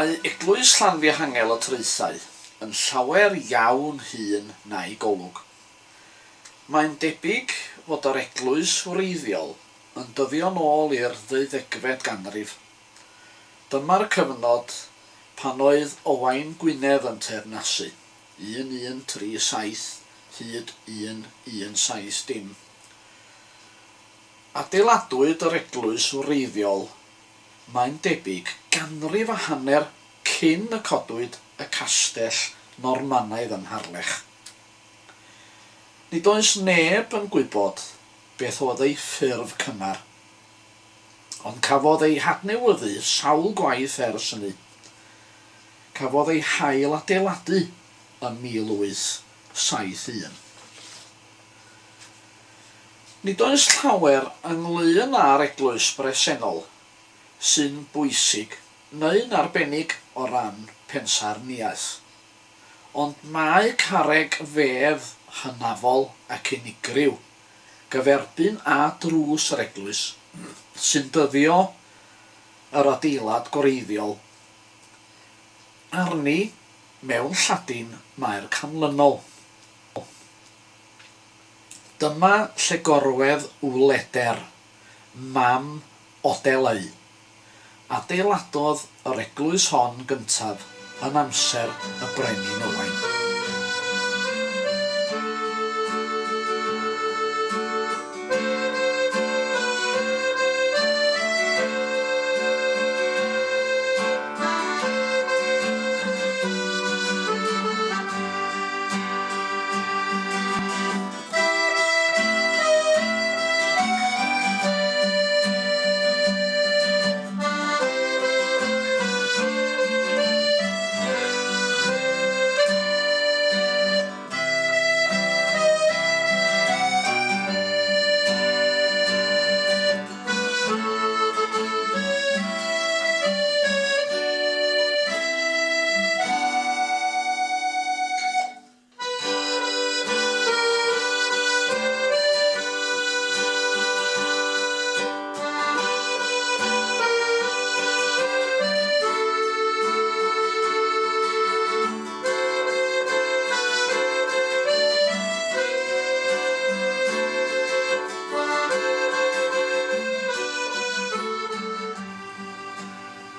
Mae eglwys Llanfihangel y Traethau yn llawer iawn hŷn na'i golwg. Mae'n debyg fod yr eglwys wreiddiol yn dyddio nôl i'r 18fed ganrif. Dyma'r cyfnod pan oedd Owain Gwynedd yn teyrnasu, 1137 hyd 1170. Adeiladwyd yr eglwys wreiddiol, mae'n debyg, ganrif a hanner cyn y codwyd y castell Normanaidd yn Harlech. Nid oes neb yn gwybod beth oedd ei ffurf cynnar, ond cafodd ei hadnewyddu sawl gwaith ers hynny. Cafodd ei hail adeiladu yn 1871. Nid oes llawer ynglŷn â'r eglwys bresennol sy'n bwysig neu'n arbennig o ran pensaerniaeth, ond mae carreg fedd hynafol ac unigryw gyferbyn a drws yr eglwys sy'n dyddio yr adeilad gwreiddiol. Arni, mewn Lladin, mae'r canlynol. Dyma lle gorwedd wleder Mam Odeleu. Adeiladodd yr eglwys hon gyntaf yn amser y brenin Owain.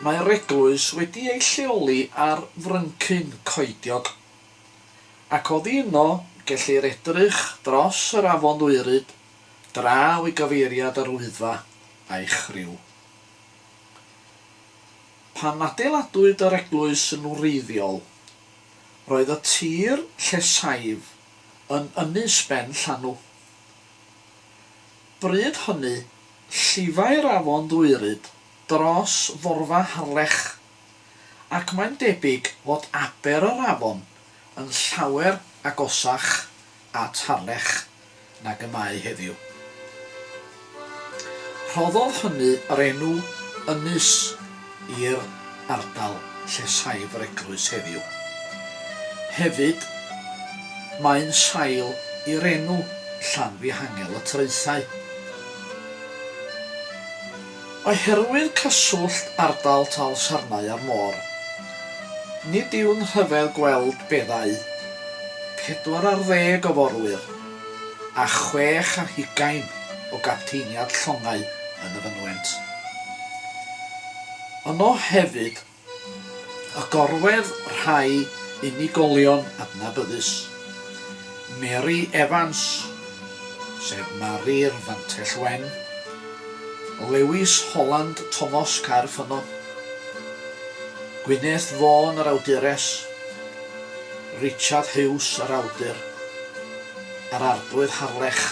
Mae'r eglwys wedi ei lleoli ar fryncyn coediog, ac oddi yno gellir edrych dros yr Afon Ddwyryd draw i gyfeiriad yr Wyddfa a'i chriw. Pan adeiladwyd yr eglwys yn wreiddiol, roedd y tir llesaif yn ynys ben Llanw. Bryd hynny, llifai'r Afon Ddwyryd dros Forfa Harlech, ac mae'n debyg fod aber yr afon yn llawer agosach at Harlech nag y mae heddiw. Rhoddodd hynny yr enw ynys i'r ardal llesaif yr eglwys heddiw. Hefyd, mae'n sail i'r enw Llanfihangel y Traethau. Oherwydd cyswllt ardal Talsarnau a'r môr, nid yw'n rhyfedd gweld beddau 40 o forwyr a 60 o gapteiniad llongau yn y fynwent. Yno hefyd y gorwedd rhai unigolion adnabyddus. Mary Evans, sef Mari'r Fantell Wen, Lewis Holland Thomas Caerffynno, Gwyneth Vaughan yr awdures, Richard Hughes yr awdur, a'r arglwydd Harlech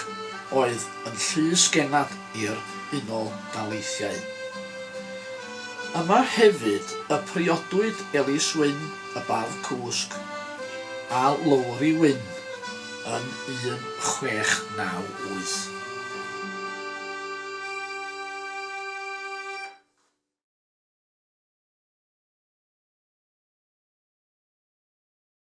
oedd yn llys genad i'r Unol Daleithiau. Yma hefyd y priodwyd Elis Wyn y Bardd Cwsg a Lowri Wyn yn 1698.